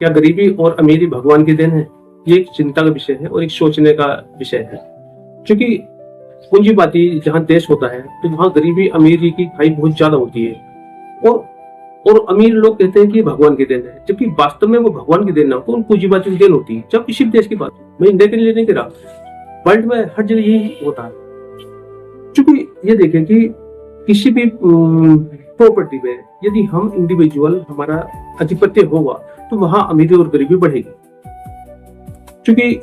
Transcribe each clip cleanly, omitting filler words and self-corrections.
क्या गरीबी और अमीरी भगवान की देन है? ये एक चिंता का विषय है और एक सोचने का विषय है। क्योंकि पूंजीवादी जहाँ देश होता है तो वहाँ गरीबी अमीरी की खाई बहुत ज्यादा होती है और अमीर लोग कहते हैं कि भगवान की देन है, जबकि वास्तव में वो भगवान की देन ना हो, उन पूंजीवादी की देन होती है। जब किसी भी देश की बात हो, मैं इंडिया के लिए नहीं कह रहा, वर्ल्ड में हर जगह यही होता है। क्योंकि ये देखें कि किसी भी प्रॉपर्टी में यदि हम इंडिविजुअल हमारा आधिपत्य होगा तो वहां अमीरी और गरीबी बढ़ेगी। क्योंकि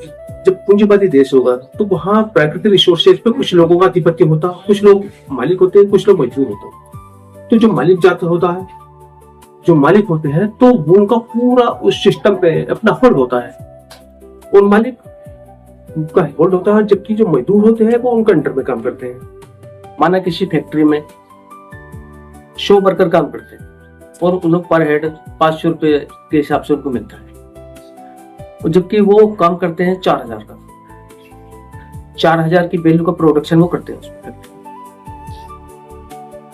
जब पूंजीवादी देश होगा तो वहां प्राकृतिक रिसोर्सेज पे कुछ लोगों का आधिपत्य होता है, कुछ लोग मालिक होते हैं, कुछ लोग मजदूर होते हैं। तो जो मालिक जाता होता है, जो मालिक होते हैं, तो उनका पूरा उस सिस्टम पे अपना होल्ड होता है और मालिक का होल्ड होता है, जबकि जो मजदूर होते हैं वो उनके अंडर में काम करते हैं। माना किसी फैक्ट्री में 100 वर्कर काम करते हैं और उन लोग पर हेड 500 रुपए के हिसाब से उनको मिलता है, और जबकि वो काम करते हैं 4000 का। 4000 की वैल्यू का प्रोडक्शन वो करते हैं उसमें।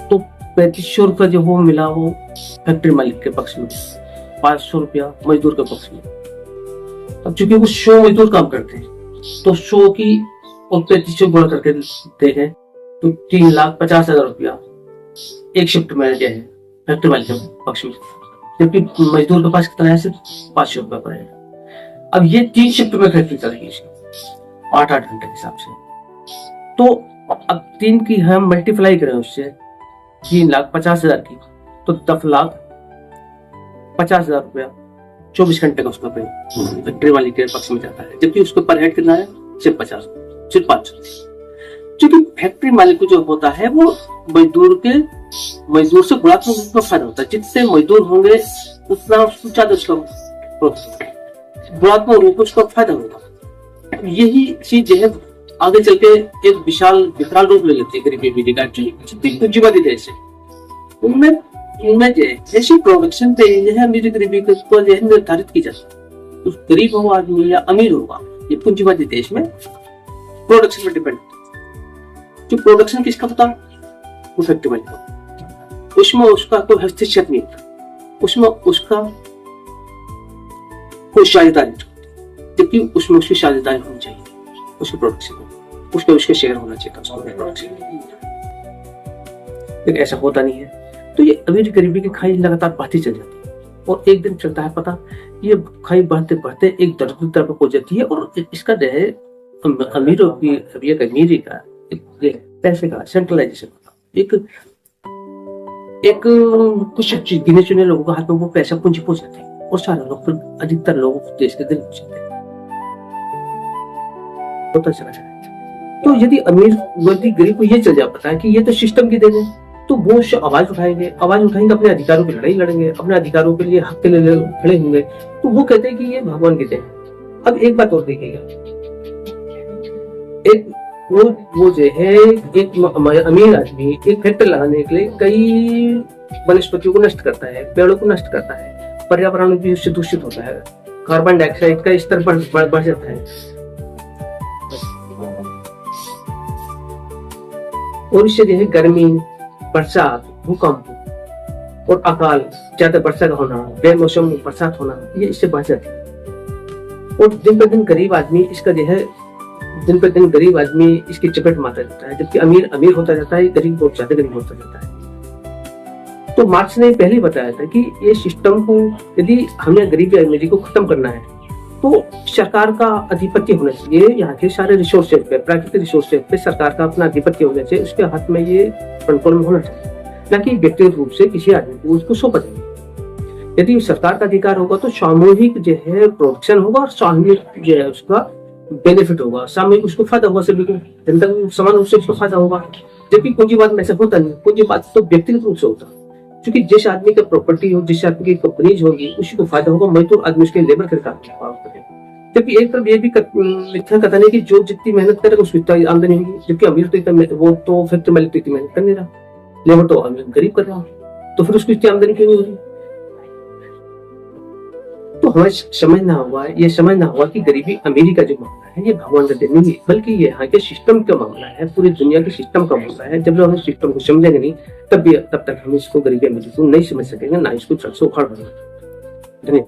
तो 3500 रुपया जो वो मिला वो फैक्ट्री मालिक के पक्ष में, 500 रुपया मजदूर के पक्ष में। अब चूंकि वो 100 मजदूर काम करते हैं तो 100 की और 3500 गुणा करके देखें तो 3,50,000 रुपया एक शिफ्ट में जो है फैक्ट्री मालिक के पक्ष में, जबकि मजदूर के पास कितना है, सिर्फ 500 रुपया पड़ेगा। अब ये 3 शिफ्ट में फैक्ट्री चलेगी 8-8 घंटे के हिसाब से। तो अब 3 की हम मल्टीप्लाई करें उससे 3,50,000 की, तो 10,50,000 रुपया 24 घंटे का उसका फैक्ट्री मालिक के पक्ष में जाता है, जबकि उसको पर हेड कितना है, सिर्फ 500। क्योंकि फैक्ट्री मालिक को जो होता है वो मजदूर से गुणात्मक रूप में फायदा होता है। जितने मजदूर होंगे उतना उसको ज्यादा उसका गुणात्मक रूप में उसका फायदा होगा। यही चीज है आगे चल के एक विशाल विकराल रूप ले लेती है गरीबी अमीरी का। जितनी पूंजीवादी देश है उनमें जो ऐसी प्रोडक्शन पे जो है अमीरी गरीबी को जो है निर्धारित की जाती है। उस गरीब होगा आदमी या अमीर होगा, ये पूंजीवादी देश में प्रोडक्शन पर डिपेंड। जो प्रोडक्शन किसका होता है, वो फैक्ट्री मालिक का, उसमें उसका कोई हस्तक्षेप नहीं होता, उसमें उसका कोई साझेदारी नहीं, जबकि उसमें उसकी साझेदारी होनी चाहिए, उसके प्रोडक्शन में उसके शेयर होना चाहिए उसका प्रोडक्शन। लेकिन ऐसा होता नहीं है। तो ये अमीर गरीबी की खाई लगातार बढ़ती चल जाती है और एक दिन चलता है पता, ये खाई बढ़ते बढ़ते एक दर्द की तरफ पहुंच जाती है। और इसका जो है अमीरों की अमीरी का पैसे का सेंट्रलाइजेशन होता, एक कुछ गिने चुने लोगों के हाथ में वो पैसा पूंजी पहुंच जाते हैं और सारे लोग, फिर अधिकतर लोग देश के दिल पहुंच जाते हैं। होता चला जाए। तो यदि अमीर व्यक्ति गरीब को ये चल जा पता है कि ये तो सिस्टम की देन है, तो वो आवाज उठाएंगे अपने अधिकारों की लड़ाई लड़ेंगे, अपने अधिकारों के लिए हक के लिए खड़े होंगे। तो वो कहते हैं कि ये भगवान की देन। अब एक बात और देखिएगा, एक वो जो है एक अमीर आदमी एक फैक्ट्री लगाने के लिए कई वनस्पतियों को नष्ट करता है, पेड़ों को नष्ट करता है, पर्यावरण भी उससे दूषित होता है, कार्बन डाइऑक्साइड का स्तर बढ़ जाता है। और इससे जो है गर्मी, बरसात, भूकंप और अकाल, ज्यादा वर्षा का होना, बेमौसम बरसात होना, ये इससे बढ़ जाती है। और दिन पर दिन गरीब आदमी इसकी चपेट में आता जाता है, जबकि अमीर होता जाता है, गरीब बहुत ज्यादा गरीब होता जाता है। तो मार्क्स ने पहले ही बताया था कि ये सिस्टम को यदि हमें गरीबी अमीरी को खत्म करना है तो सरकार का आधिपत्य होना चाहिए। यहाँ के सारे रिसोर्सेज पे, प्राकृतिक रिसोर्सेज पे सरकार का अपना आधिपत्य होना चाहिए, उसके हाथ में ये कंट्रोल में होना चाहिए, न कि व्यक्तिगत रूप से किसी आदमी को उसको सौंपा जाए। यदि सरकार का अधिकार होगा तो सामूहिक जो है प्रोडक्शन होगा और सामूहिक जो है उसका बेनिफिट होगा, सामूहिक उसको फायदा होगा, सभी को जनता को समान रूप से उसको फायदा होगा। जबकि पूंजीवाद में ऐसा होता नहीं, पूंजीवाद तो व्यक्तिगत रूप से होता है। क्योंकि जिस आदमी का प्रॉपर्टी हो, जिस आदमी की कंपनीज होगी, उसी को फायदा होगा, मजदूर आदमी उसके लेबर के काम करेगा। जबकि एक तरफ ये भी मिथ्या कथन है कि जो जितनी मेहनत करेगा उसको इतना आमदनी होगी, जबकि अमीर तो इतना वो तो फैक्ट्री मालिक तो इतनी मेहनत कर नहीं रहा, लेबर तो गरीब कर रहा, तो फिर उसको इतनी आमदनी क्यों नहीं हो रही। तो हमें समझना होगा कि गरीबी अमीरी का जो मामला है ये भगवान का देन नहीं है, बल्कि ये यहाँ के सिस्टम का मामला है, पूरी दुनिया के सिस्टम का मामला है। जब हम सिस्टम को समझेंगे नहीं तब तक हम इसको गरीबी अमीरी को नहीं समझ सकेंगे, ना इसको उखाड़ पाएंगे। धन्यवाद।